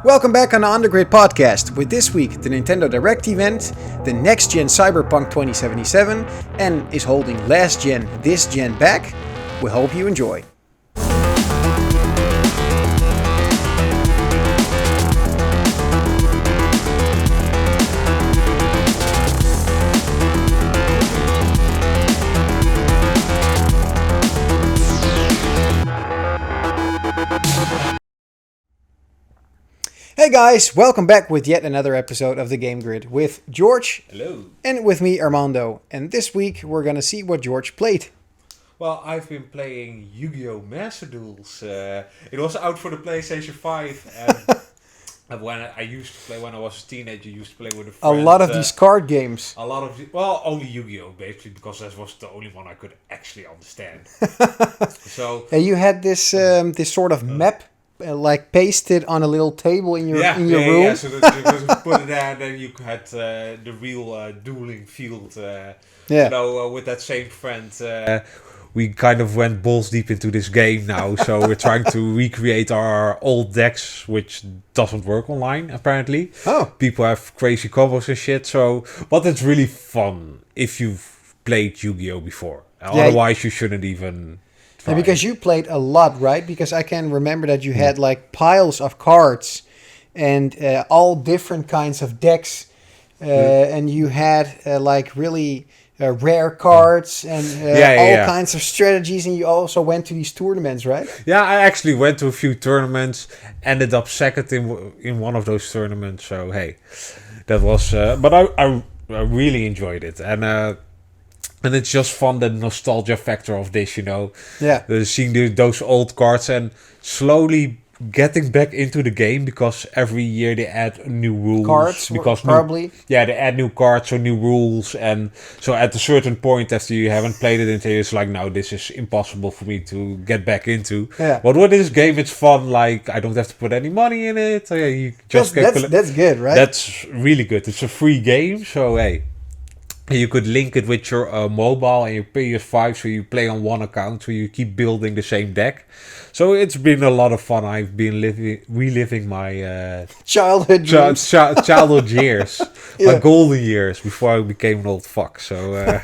Welcome back on the Undergrid podcast with this week the Nintendo Direct event, the next gen Cyberpunk 2077, and is holding last gen this gen back. We hope you enjoy. Hey guys, welcome back with yet another episode of the Game Grid with George. Hello. And with me, Armando. And this week we're gonna see what George played. Well, I've been playing Yu-Gi-Oh! Master Duels. It was out for the PlayStation 5. And when I used to play when I was a teenager, used to play with a friend. A lot of these card games. Only Yu-Gi-Oh! Basically, because that was the only one I could actually understand. So. And you had this this sort of map. Like pasted on a little table in your room. Yeah. So that you just put it there, and then you had the real dueling field. With that same friend, we kind of went balls deep into this game now. So we're trying to recreate our old decks, which doesn't work online apparently. Oh, people have crazy combos and shit. So, but it's really fun if you've played Yu-Gi-Oh! Before. Otherwise, you shouldn't even. And because you played a lot, right? Because I can remember that you had like piles of cards and all different kinds of decks. And you had like really rare cards and all kinds of strategies. And you also went to these tournaments, right? Yeah, I actually went to a few tournaments, ended up second in one of those tournaments. So, hey, that was... but I really enjoyed it. And it's just fun, the nostalgia factor of this, you know. Yeah. Seeing those old cards and slowly getting back into the game because every year they add new rules. Cards, probably. They add new cards or new rules. And so at a certain point after you haven't played it until it's like, no, this is impossible for me to get back into. Yeah. But with this game, it's fun. Like, I don't have to put any money in it. You just that's good, right? That's really good. It's a free game, so hey. You could link it with your mobile and your PS5, so you play on one account, so you keep building the same deck. So it's been a lot of fun. I've been reliving my childhood dreams. Childhood years, my golden years before I became an old fuck. So,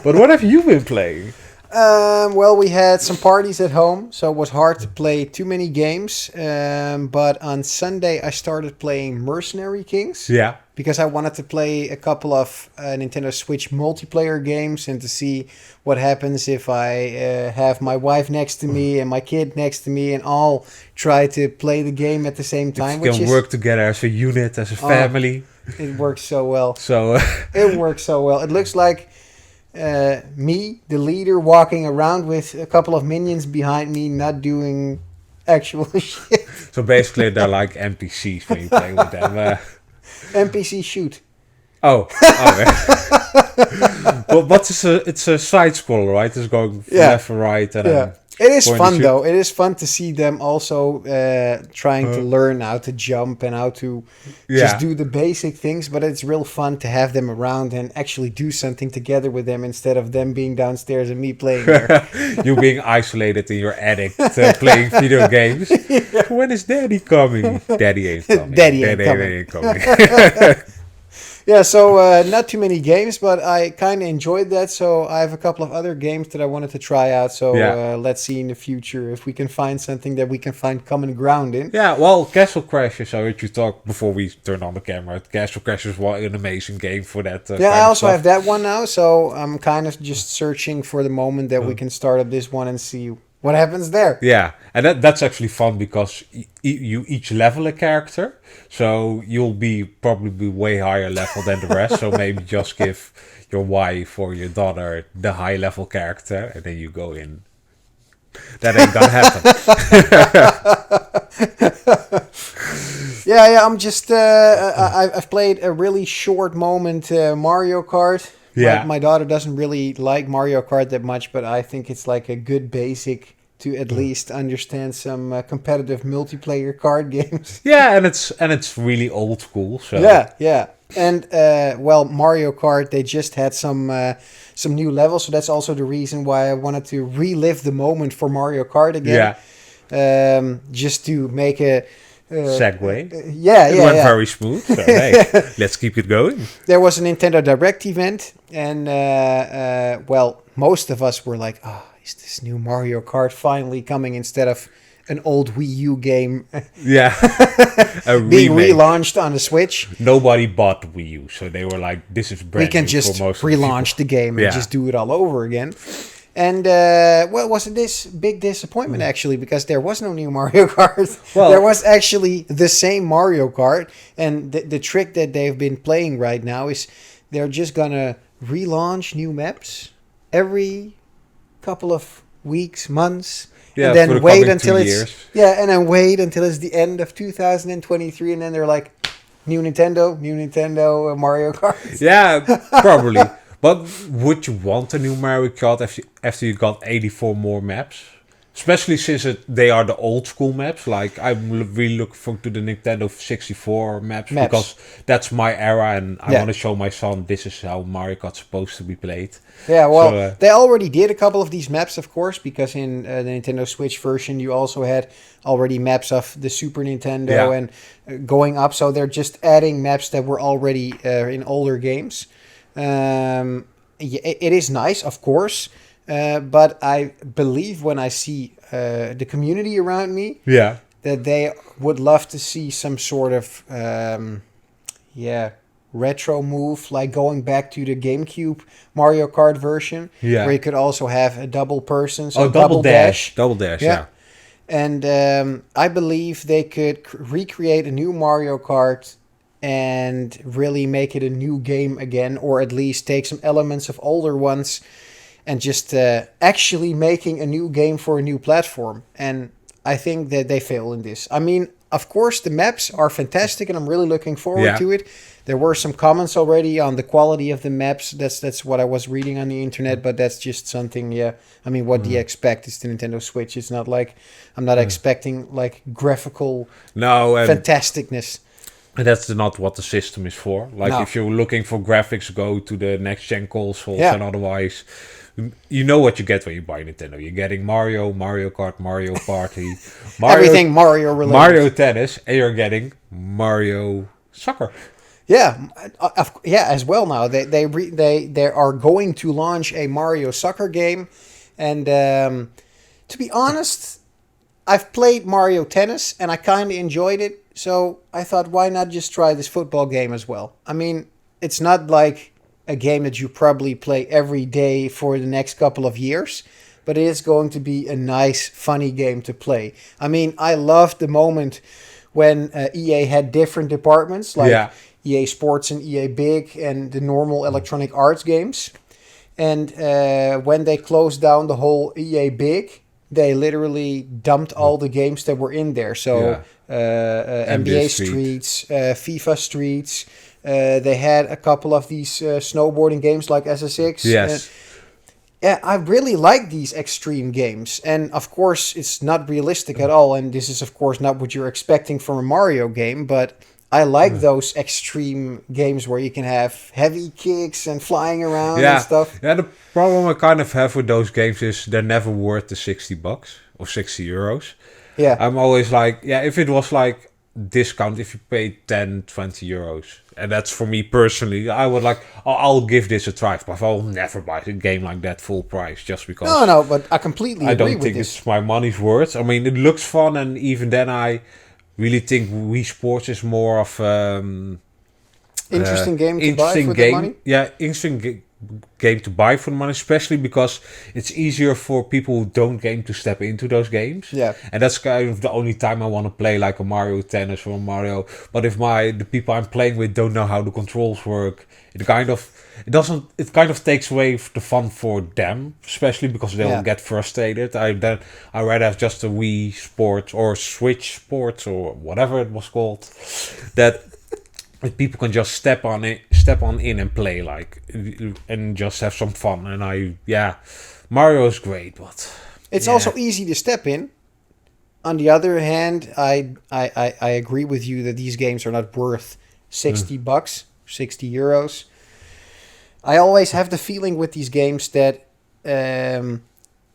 but what have you been playing? Well, we had some parties at home, so it was hard to play too many games. But on Sunday, I started playing Mercenary Kings. Yeah. Because I wanted to play a couple of Nintendo Switch multiplayer games and to see what happens if I have my wife next to me and my kid next to me and all try to play the game at the same time. You can work together as a unit, as a family. It works so well. It works so well. It looks like me, the leader, walking around with a couple of minions behind me, not doing actual shit. So basically, they're like NPCs when you play with them. NPC shoot. Oh. But it's a side scroller, right? It's going left and right. And it is fun though. It is fun to see them also trying to learn how to jump and how to just do the basic things. But it's real fun to have them around and actually do something together with them instead of them being downstairs and me playing there. You being isolated in your attic playing video games. Yeah. When is Daddy coming? Daddy ain't coming. Daddy ain't coming. Yeah, so not too many games, but I kind of enjoyed that. So I have a couple of other games that I wanted to try out. So let's see in the future if we can find something that we can find common ground in. Yeah, well, Castle Crashers, I heard you talk before we turned on the camera. Castle Crashers was an amazing game for that. I also have that one now. So I'm kind of just searching for the moment that we can start up this one and see what happens there. Yeah, and that's actually fun because you each level a character. So you'll probably be way higher level than the rest. So maybe just give your wife or your daughter the high level character and then you go in. That ain't gonna happen. I'm just... I've played a really short moment Mario Kart. Yeah. My daughter doesn't really like Mario Kart that much, but I think it's like a good basic to at least understand some competitive multiplayer card games. Yeah, and it's really old school. So yeah. And Mario Kart, they just had some new levels, so that's also the reason why I wanted to relive the moment for Mario Kart again. Yeah. Just to make a Segue. Yeah, It yeah, went yeah. very smooth. So, hey, let's keep it going. There was a Nintendo Direct event, and well, most of us were like, "Oh, is this new Mario Kart finally coming instead of an old Wii U game Yeah. A being remake. relaunched on the Switch? Nobody bought the Wii U, so they were like, "This is brand We can new just for most relaunch of the game and Yeah. just do it all over again." And well, wasn't this big disappointment actually? Because there was no new Mario Kart. Well- There was actually the same Mario Kart, and the trick that they've been playing right now is they're just gonna relaunch new maps every couple of weeks, months, Yeah, and then for the wait coming until 2 it's years. and then wait until it's the end of 2023, and then they're like, new Nintendo, Mario Kart. Yeah, probably. But would you want a new Mario Kart after you got 84 more maps? Especially since they are the old school maps. Like, I'm really looking forward to the Nintendo 64 maps. Because that's my era and I want to show my son this is how Mario Kart's supposed to be played. Yeah, well, So, they already did a couple of these maps, of course, because in the Nintendo Switch version, you also had already maps of the Super Nintendo and going up. So they're just adding maps that were already in older games. It is nice, of course, but I believe when I see the community around me, yeah. that they would love to see some sort of retro move, like going back to the GameCube Mario Kart version, where you could also have a double person, so double dash. Double dash, yeah. And I believe they could recreate a new Mario Kart and really make it a new game again, or at least take some elements of older ones and just actually making a new game for a new platform. And I think that they fail in this. I mean, of course, the maps are fantastic, and I'm really looking forward to it. There were some comments already on the quality of the maps. That's what I was reading on the internet, but that's just something, I mean, what do you expect? It's the Nintendo Switch. It's not like, I'm not expecting, like, graphical fantasticness. And that's not what the system is for. Like, if you're looking for graphics, go to the next-gen consoles, and otherwise, you know what you get when you buy Nintendo. You're getting Mario, Mario Kart, Mario Party, everything Mario related. Mario Tennis, and you're getting Mario Soccer. Yeah, as well now. They are going to launch a Mario Soccer game. And to be honest, I've played Mario Tennis, and I kind of enjoyed it. So I thought, why not just try this football game as well? I mean, it's not like a game that you probably play every day for the next couple of years, but it is going to be a nice, funny game to play. I mean, I loved the moment when EA had different departments, like EA Sports and EA Big and the normal Electronic Arts games. And when they closed down the whole EA Big, they literally dumped all the games that were in there. So NBA Streets, FIFA Streets. They had a couple of these snowboarding games like SSX. Yes. I really like these extreme games. And of course, it's not realistic at all. And this is, of course, not what you're expecting from a Mario game. But I like those extreme games where you can have heavy kicks and flying around and stuff. Yeah, the problem I kind of have with those games is they're never worth the $60 or €60. Yeah. I'm always like, if it was like discount, if you pay 10, €20. And that's for me personally. I would like, I'll give this a try, but I'll never buy a game like that full price just because. No, but I completely agree with this. I don't think it's my money's worth. I mean, it looks fun, and even then, I really think Wii Sports is more of interesting game to buy for the money. Yeah, interesting game to buy for the money, especially because it's easier for people who don't game to step into those games. Yeah, and that's kind of the only time I want to play like a Mario Tennis or a Mario. But if the people I'm playing with don't know how the controls work, it kind of takes away the fun for them, especially because they'll get frustrated. I'd rather have just a Wii Sports or Switch Sports or whatever it was called, that people can just step on in and play and just have some fun. And Mario is great, but it's also easy to step in. On the other hand, I agree with you that these games are not worth $60, €60. I always have the feeling with these games that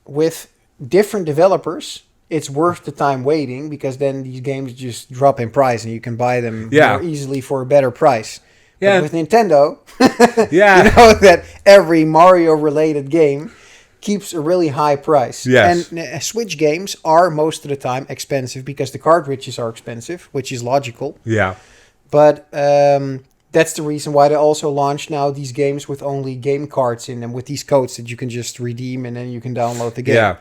with different developers, it's worth the time waiting, because then these games just drop in price and you can buy them more easily for a better price. But with Nintendo, you know that every Mario related game keeps a really high price. Yes. And Switch games are most of the time expensive because the cartridges are expensive, which is logical. Yeah. But that's the reason why they also launch now these games with only game cards in them, with these codes that you can just redeem and then you can download the game. Yeah.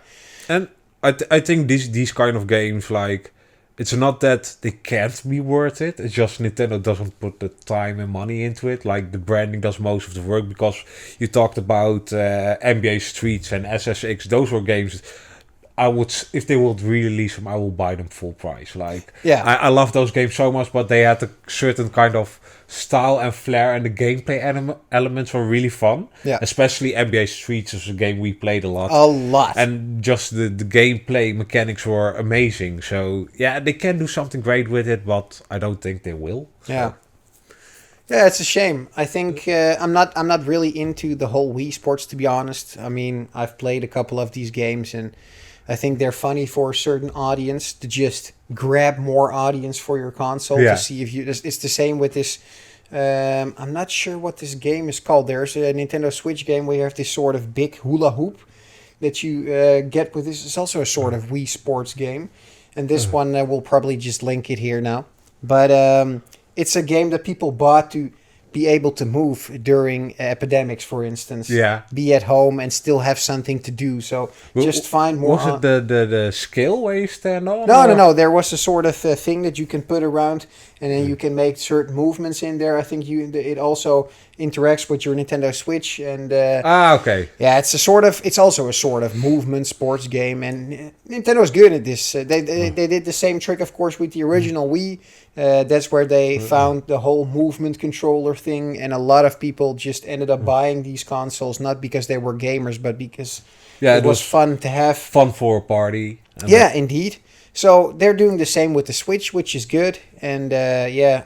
And I think these kind of games, like, it's not that they can't be worth it. It's just Nintendo doesn't put the time and money into it. Like, the branding does most of the work, because you talked about NBA Streets and SSX. Those were games I would, if they would release them, I will buy them full price. Like, I love those games so much, but they had a certain kind of style and flair, and the gameplay elements were really fun. Yeah. Especially NBA Streets is a game we played a lot. A lot. And just the gameplay mechanics were amazing. So, yeah, they can do something great with it, but I don't think they will. So. Yeah. Yeah, it's a shame. I think I'm not really into the whole Wii Sports, to be honest. I mean, I've played a couple of these games, and I think they're funny for a certain audience to just grab more audience for your console to see if you... It's the same with this... I'm not sure what this game is called. There's a Nintendo Switch game where you have this sort of big hula hoop that you get with this. It's also a sort of Wii Sports game. And this one, we'll probably just link it here now. But it's a game that people bought to be able to move during epidemics, for instance. Yeah. Be at home and still have something to do. So just find more... Was it the scale where you stand on? No. There was a sort of thing that you can put around, and then you can make certain movements in there. I think it also interacts with your Nintendo Switch, and okay. Yeah, it's also a sort of movement sports game, and Nintendo's good at this. They did the same trick, of course, with the original Wii. That's where they found the whole movement controller thing, and a lot of people just ended up buying these consoles, not because they were gamers, but because it was fun to have. Fun for a party. Yeah, indeed. So they're doing the same with the Switch, which is good. And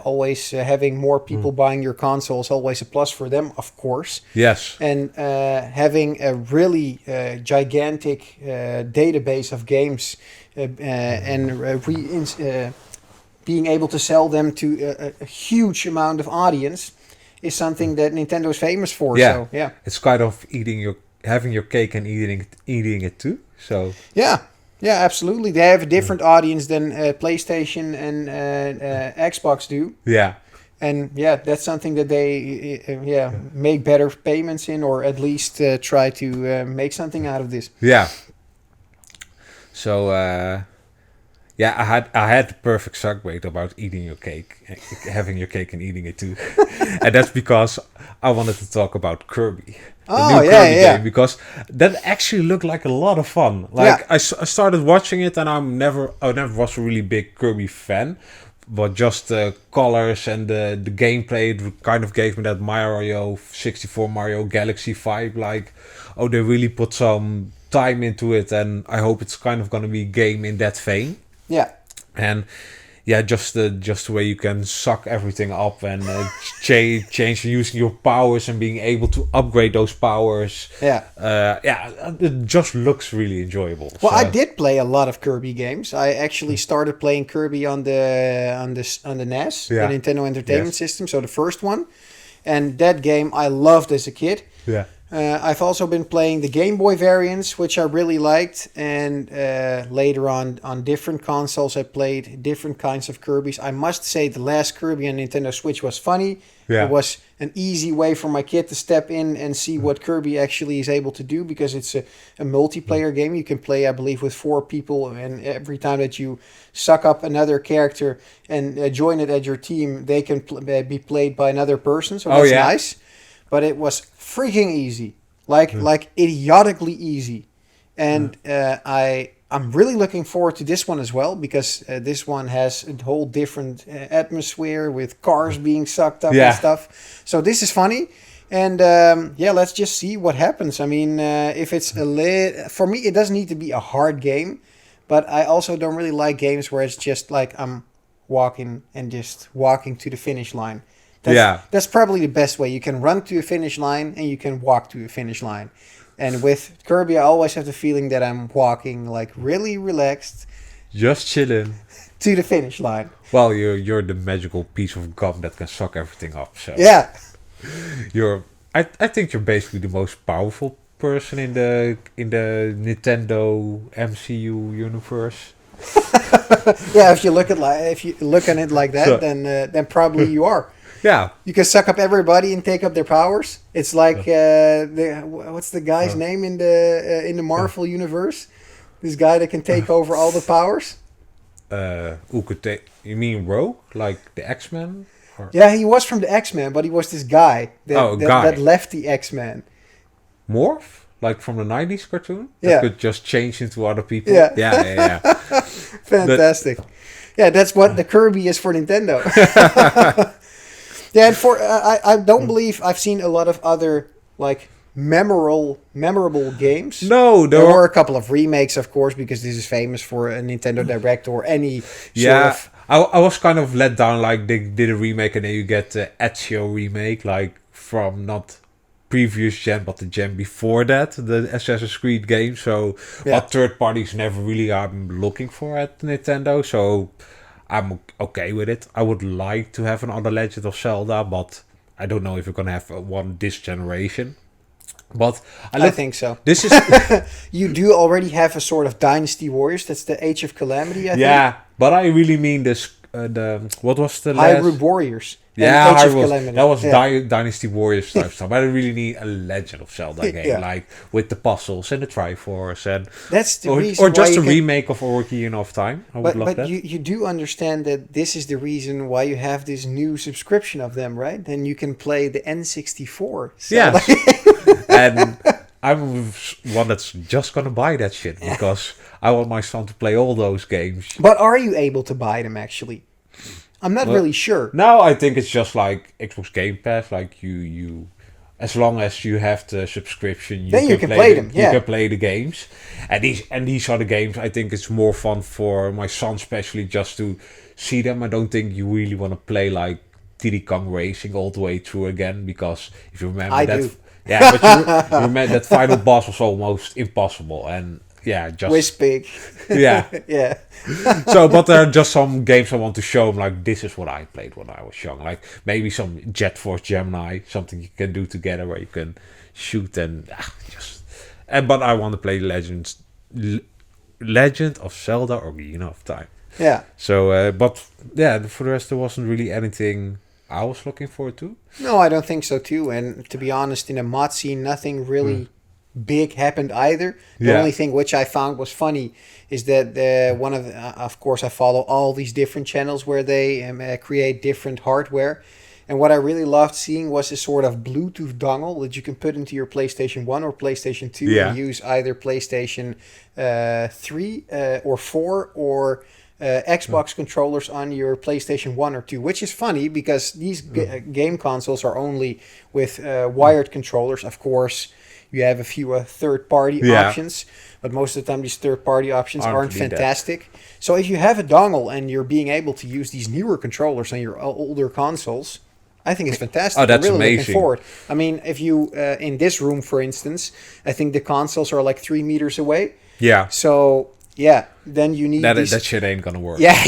always having more people buying your console is always a plus for them, of course. Yes. And having a really gigantic database of games being able to sell them to a huge amount of audience is something that Nintendo is famous for. Yeah. So, yeah. It's kind of having your cake and eating it too. So Yeah, absolutely. They have a different audience than PlayStation and Xbox do. Yeah. And that's something that they make better payments in, or at least try to make something out of this. Yeah. So I had the perfect segue about eating your cake, having your cake and eating it too, and that's because I wanted to talk about Kirby. Kirby game, because that actually looked like a lot of fun. Like I started watching it, and I never was a really big Kirby fan, but just the colors and the gameplay kind of gave me that Mario 64, Mario Galaxy vibe. Like, oh, they really put some time into it, and I hope it's kind of gonna be a game in that vein. Yeah. And just the way you can suck everything up and change using your powers and being able to upgrade those powers. It just looks really enjoyable. Well, I did play a lot of Kirby games. I actually started playing Kirby on the NES, the Nintendo Entertainment System, so the first one. And that game I loved as a kid. Yeah. I've also been playing the Game Boy variants, which I really liked. And later on different consoles, I played different kinds of Kirbys. I must say the last Kirby on Nintendo Switch was funny. Yeah. It was an easy way for my kid to step in and see what Kirby actually is able to do, because it's a multiplayer game. You can play, I believe, with 4 people. And every time that you suck up another character and join it at your team, they can be played by another person. So that's nice. But it was freaking easy, like idiotically easy, and I'm really looking forward to this one as well, because this one has a whole different atmosphere with cars being sucked up and stuff. So this is funny, and let's just see what happens. I mean, if it's for me, it doesn't need to be a hard game, but I also don't really like games where it's just like I'm walking to the finish line. That's probably the best way. You can run to a finish line and you can walk to a finish line. And with Kirby, I always have the feeling that I'm walking like really relaxed, just chilling to the finish line. Well, you're the magical piece of gum that can suck everything up. So yeah, I think you're basically the most powerful person in the Nintendo MCU universe. Yeah, if you look at it like that, then probably you are. Yeah, you can suck up everybody and take up their powers. It's like what's the guy's name in the Marvel universe? This guy that can take over all the powers. You mean Rogue, like the X-Men? Or? Yeah, he was from the X-Men, but he was this guy that left the X-Men. Morph? Like from the 90s cartoon? Yeah. That could just change into other people? Yeah. Yeah. Fantastic. That's what the Kirby is for Nintendo. Yeah, and I don't believe I've seen a lot of other, like, memorable games. No, there were a couple of remakes, of course, because this is famous for a Nintendo Direct or any sort of... I was kind of let down, like, they did a remake and then you get the Ezio remake, like, from not previous gen, but the gen before that, the Assassin's Creed game. So, what third parties never really I'm looking for at Nintendo, so I'm okay with it. I would like to have another Legend of Zelda, but I don't know if we're gonna have one this generation. But I think so. This is you do already have a sort of Dynasty Warriors. That's the Age of Calamity. I think. But I really mean this. What was the Hyrule Warriors? Yeah, that was Dynasty Warriors type stuff. I don't really need a Legend of Zelda game, like with the puzzles and the Triforce and that's the reason or just a remake of Ocarina of Time. I would love that. But you do understand that this is the reason why you have this new subscription of them, right? Then you can play the N64. Zelda. And I'm one that's just gonna buy that shit because I want my son to play all those games. But are you able to buy them actually? I'm not really sure. No, I think it's just like Xbox Game Pass. Like you as long as you have the subscription, you can play them. You can play the games, and these are the games. I think it's more fun for my son, especially just to see them. I don't think you really want to play like Diddy Kong Racing all the way through again, because if you remember but you remember that final boss was almost impossible, and just Whispig. Yeah. So, but there are just some games I want to show him, like, this is what I played when I was young. Like, maybe some Jet Force Gemini, something you can do together where you can shoot and but I want to play Legend of Zelda or Ocarina of Time. Yeah. So, but, for the rest, there wasn't really anything I was looking forward to. No, I don't think so, too. And to be honest, in a mod scene, nothing really... big happened either. The only thing which I found was funny is that of course I follow all these different channels where they create different hardware, and what I really loved seeing was a sort of Bluetooth dongle that you can put into your PlayStation 1 or PlayStation 2 and use either PlayStation 3 or 4 or Xbox controllers on your PlayStation 1 or 2, which is funny because these game consoles are only with wired controllers. Of course, you have a few third-party options, but most of the time these third-party options aren't fantastic. So if you have a dongle and you're being able to use these newer controllers on your older consoles, I think it's fantastic. Oh, that's I'm really amazing. Looking forward. I mean, if you, in this room, for instance, I think the consoles are like 3 meters away. Yeah. So... then you need that shit ain't gonna work. Yeah,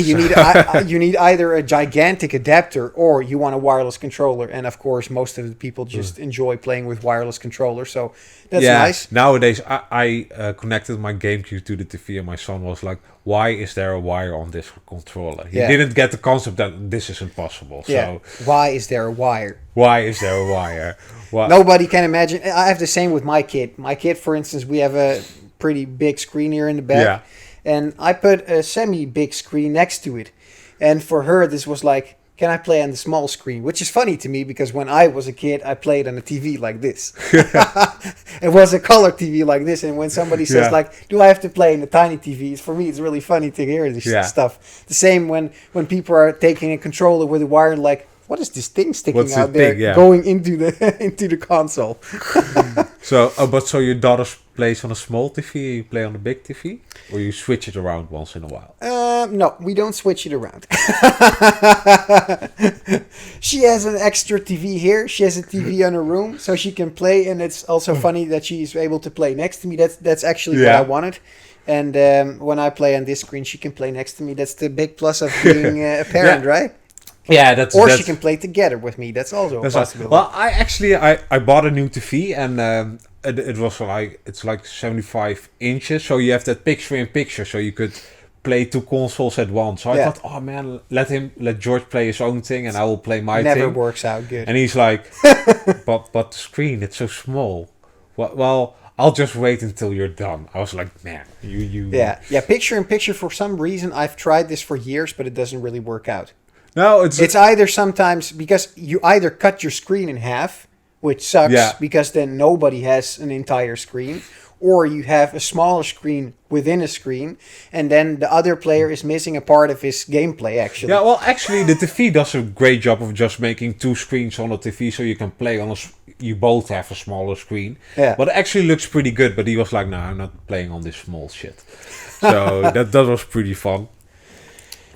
you need either a gigantic adapter or you want a wireless controller. And of course, most of the people just enjoy playing with wireless controllers. So that's nice. Nowadays, I connected my GameCube to the TV, and my son was like, "Why is there a wire on this controller?" He didn't get the concept that this is impossible. So why is there a wire? Why is there a wire? Nobody can imagine. I have the same with my kid. My kid, for instance, we have a pretty big screen here in the back. Yeah. And I put a semi-big screen next to it. And for her, this was like, can I play on the small screen? Which is funny to me because when I was a kid, I played on a TV like this. It was a color TV like this. And when somebody says like, do I have to play in a tiny TV? For me, it's really funny to hear this stuff. The same when people are taking a controller with a wire, like, what is this thing sticking out there going into the console? So your daughter plays on a small TV, you play on a big TV? Or you switch it around once in a while? No, we don't switch it around. She has an extra TV here. She has a TV on her room, so she can play. And it's also funny that she's able to play next to me. That's actually what I wanted. And when I play on this screen, she can play next to me. That's the big plus of being a parent, right? Yeah, that's... Or she can play together with me. That's also a possibility. Well, I bought a new TV and it was it's like 75 inches. So you have that picture-in-picture, so you could play two consoles at once. So I thought, oh man, let George play his own thing and I will play my thing. Never works out good. And he's like, but the screen, it's so small. Well, I'll just wait until you're done. I was like, man, you... Yeah, picture-in-picture, for some reason, I've tried this for years, but it doesn't really work out. No, it's either sometimes because you either cut your screen in half, which sucks because then nobody has an entire screen, or you have a smaller screen within a screen, and then the other player is missing a part of his gameplay, actually. Yeah, well, actually, the TV does a great job of just making two screens on the TV so you can play on you both have a smaller screen. Yeah. But it actually looks pretty good, but he was like, no, I'm not playing on this small shit. So that was pretty fun.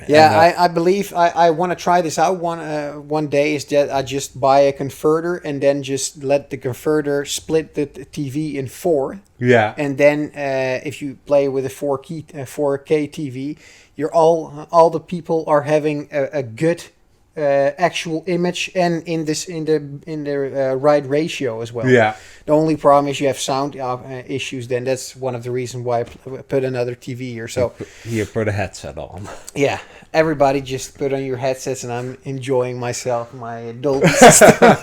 Yeah, I believe I want to try this out one day. Is that I just buy a converter and then just let the converter split the TV in four. Yeah. And then if you play with a 4K TV, you're all the people are having a good actual image and in the right ratio as well. Yeah. The only problem is you have sound issues. Then that's one of the reasons why I put another TV here. So here, put a headset on. Yeah, everybody just put on your headsets, and I'm enjoying myself, my Dolby system.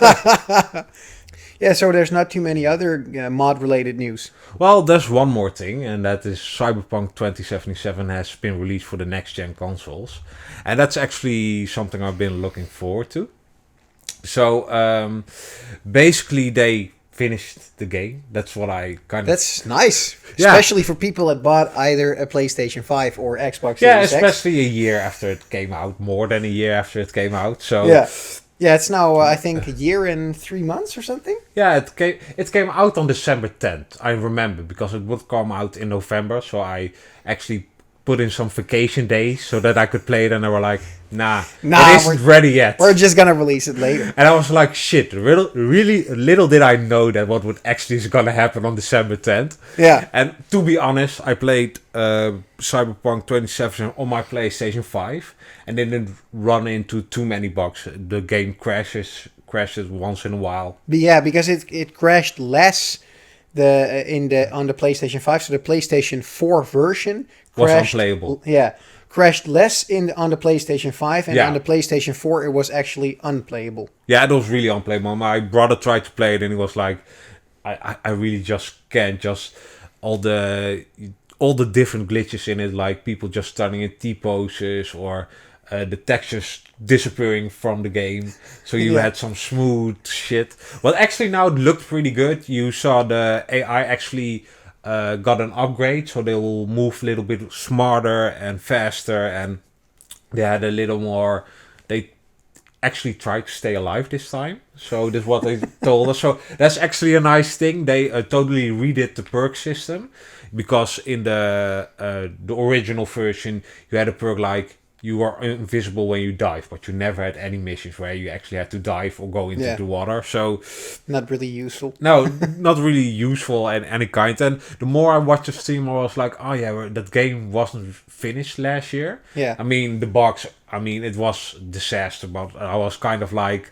Yeah, so there's not too many other mod-related news. Well, there's one more thing, and that is Cyberpunk 2077 has been released for the next-gen consoles. And that's actually something I've been looking forward to. So, basically, they finished the game. That's what I kind of... That's nice. Yeah. Especially for people that bought either a PlayStation 5 or Xbox Series X. Yeah, especially a year after it came out. More than a year after it came out. So... Yeah, it's now, I think, a year and 3 months or something. Yeah, it came out on December 10th. I remember, because it would come out in November. So I actually put in some vacation days so that I could play it. And they were like, nah, it isn't ready yet. We're just going to release it later. And I was like, shit, really little did I know that what would actually is going to happen on December 10th. Yeah. And to be honest, I played Cyberpunk 2077 on my PlayStation 5 and didn't run into too many bugs. The game crashes once in a while. But yeah, because it crashed less on the PlayStation 5, so the PlayStation 4 version was unplayable. Yeah. Crashed less on the PlayStation 5, and on the PlayStation 4 it was actually unplayable. Yeah, it was really unplayable. My brother tried to play it and he was like, I really just can't. Just all the different glitches in it, like people just starting in T-poses or the textures disappearing from the game. So you had some smooth shit. Well, actually now it looked pretty good. You saw the AI actually... got an upgrade, so they will move a little bit smarter and faster, and they had a little more. They actually tried to stay alive this time, so that's what they told us. So that's actually a nice thing. They totally redid the perk system, because in the original version you had a perk like you are invisible when you dive, but you never had any missions where you actually had to dive or go into the water. So not really useful. No, not really useful in any kind. And the more I watched the stream, I was like, oh yeah, that game wasn't finished last year. Yeah. I mean, the box, it was disaster, but I was kind of like,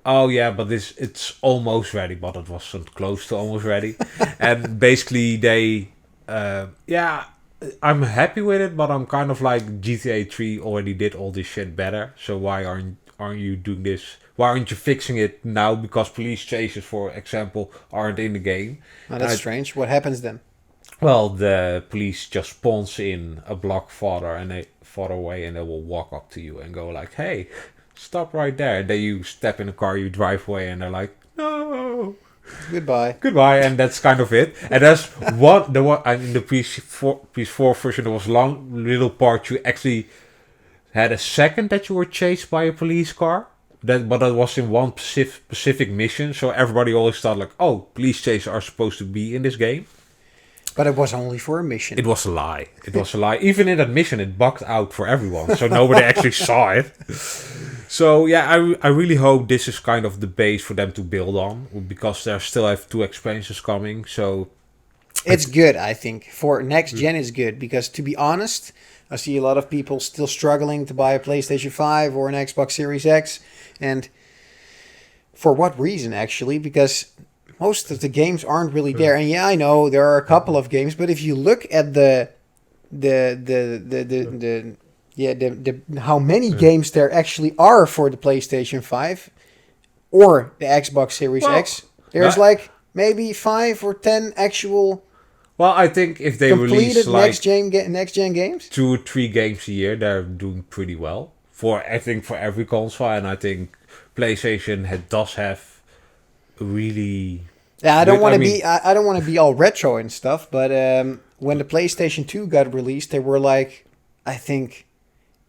oh yeah, but it's almost ready, but it wasn't close to almost ready. And basically they, I'm happy with it, but I'm kind of like GTA 3 already did all this shit better. So why aren't you doing this? Why aren't you fixing it now? Because police chases, for example, aren't in the game. Oh, that's strange. What happens then? Well, the police just spawns in a block farther away, and they will walk up to you and go like, "Hey, stop right there." Then you step in a car, you drive away, and they're like, "No." Goodbye, and that's kind of it. And that's in the PS4 version, there was long little part you actually had a second that you were chased by a police car. but that was in one specific mission, so everybody always thought like, oh, police chases are supposed to be in this game. But it was only for a mission. It was a lie. It was a lie. Even in that mission, it bugged out for everyone, so nobody actually saw it. So yeah, I really hope this is kind of the base for them to build on, because they still have 2 expansions coming. So it's good, I think. For next gen, it's good because, to be honest, I see a lot of people still struggling to buy a PlayStation 5 or an Xbox Series X, and for what reason actually? Because most of the games aren't really there. And yeah, I know there are a couple of games, but if you look at how many games there actually are for the PlayStation 5 or the Xbox Series X, there's like maybe 5 or 10 actual. Well, I think if they release like next gen games, 2 or 3 games a year, they're doing pretty well. I think for every console, and I think PlayStation does have really. Yeah, I don't want to be all retro and stuff, but when the PlayStation 2 got released, there were like, I think,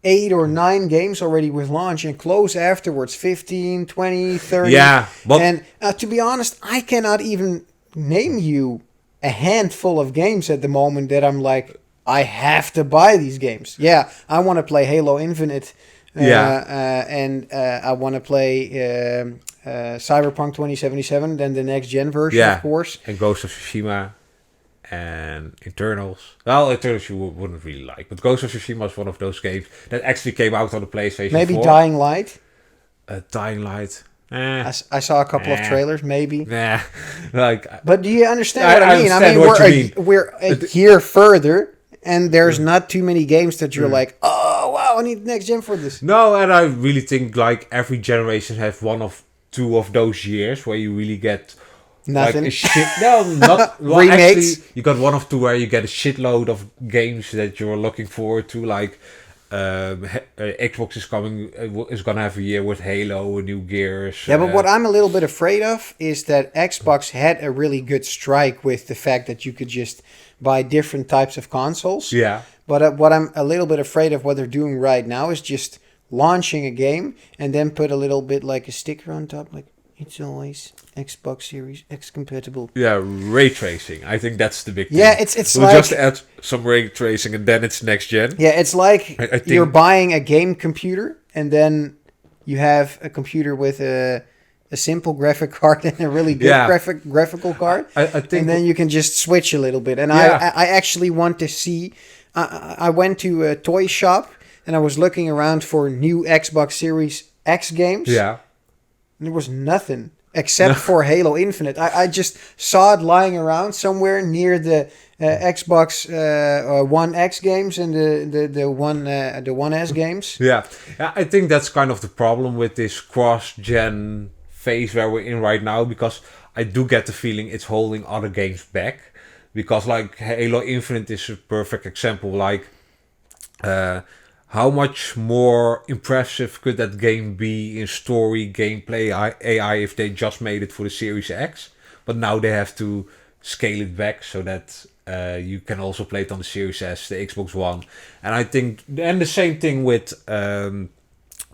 8 or 9 games already with launch, and close afterwards 15, 20, 30. Yeah, but and to be honest, I cannot even name you a handful of games at the moment that I'm like, I have to buy these games. Yeah, I want to play Halo Infinite. And I want to play Cyberpunk 2077, then the next gen version, of course. And Ghost of Tsushima and Eternals. Well, Eternals you wouldn't really like, but Ghost of Tsushima is one of those games that actually came out on the PlayStation 4. Maybe Dying Light. Dying Light. I saw a couple of trailers, maybe. But do you understand what I mean? I mean, we're a year further, and there's not too many games that you're like, oh wow, I need the next gen for this. No, and I really think like every generation has 1 or 2 of those years where you really get nothing. Like a shit. No, not well, remakes. Actually, you got 1 or 2 where you get a shitload of games that you're looking forward to, like. Xbox is gonna have a year with Halo, new Gears. Yeah, but what I'm a little bit afraid of is that Xbox had a really good strike with the fact that you could just buy different types of consoles. Yeah. But what I'm a little bit afraid of, what they're doing right now, is just launching a game and then put a little bit like a sticker on top, like it's always Xbox Series X compatible. Yeah, ray tracing. I think that's the big thing. Yeah, it's we'll like just add some ray tracing and then it's next gen. Yeah, it's like I think you're buying a game computer and then you have a computer with a simple graphic card and a really good graphical card. I think, and then you can just switch a little bit. And I actually want to see. I went to a toy shop and I was looking around for new Xbox Series X games. Yeah. And there was nothing except for Halo Infinite. I just saw it lying around somewhere near the Xbox One X games and the One S games. Yeah, I think that's kind of the problem with this cross-gen phase where we're in right now, because I do get the feeling it's holding other games back. Because like Halo Infinite is a perfect example. Like, how much more impressive could that game be in story, gameplay, AI if they just made it for the Series X? But now they have to scale it back so that you can also play it on the Series S, the Xbox One. And I think, and the same thing with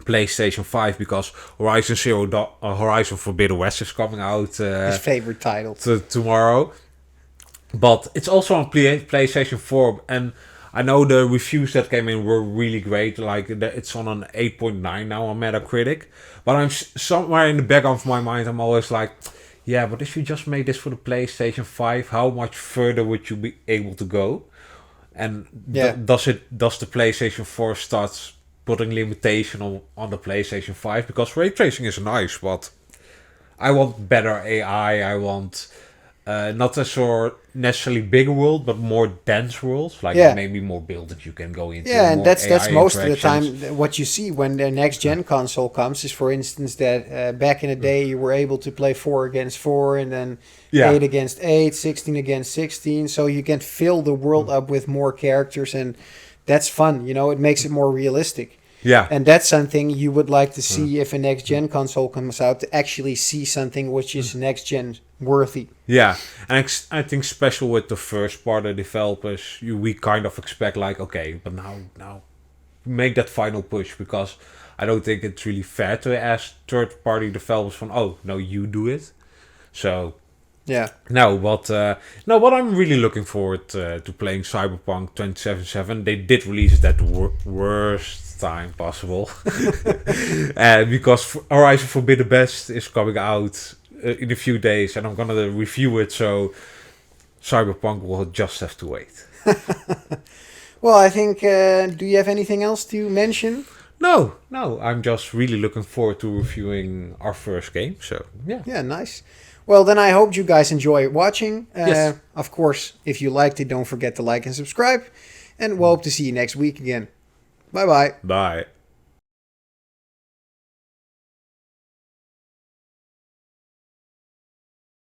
PlayStation 5, because Horizon Forbidden West is coming out. His favorite title. Tomorrow. But it's also on PlayStation 4, and I know the reviews that came in were really great. Like, it's on an 8.9 now on Metacritic. But I'm somewhere in the back of my mind, I'm always like, yeah, but if you just made this for the PlayStation 5, how much further would you be able to go? And does the PlayStation 4 start putting limitation on the PlayStation 5? Because ray tracing is nice, but I want better AI. I want not a sort necessarily bigger world, but more dense worlds, like maybe more buildings you can go into. Yeah, and that's most of the time what you see when the next gen console comes is, for instance, that back in the day you were able to play 4 against 4 and then 8 against 8, 16 against 16, so you can fill the world up with more characters, and that's fun, you know, it makes it more realistic. Yeah. And that's something you would like to see if a next gen console comes out, to actually see something which is next gen worthy. Yeah. And I think special with the first party developers, we kind of expect like, okay, but now make that final push, because I don't think it's really fair to ask third-party developers from, oh, no, you do it. So, yeah. no, but I'm really looking forward to playing Cyberpunk 2077. They did release it at the worst time possible. Because Horizon Forbidden West is coming out in a few days, and I'm going to review it, so Cyberpunk will just have to wait. Well, I think, do you have anything else to mention? No, I'm just really looking forward to reviewing our first game, so yeah. Yeah, nice. Well, then I hope you guys enjoy watching. Yes. Of course, if you liked it, don't forget to like and subscribe. And we'll hope to see you next week again. Bye-bye. Bye.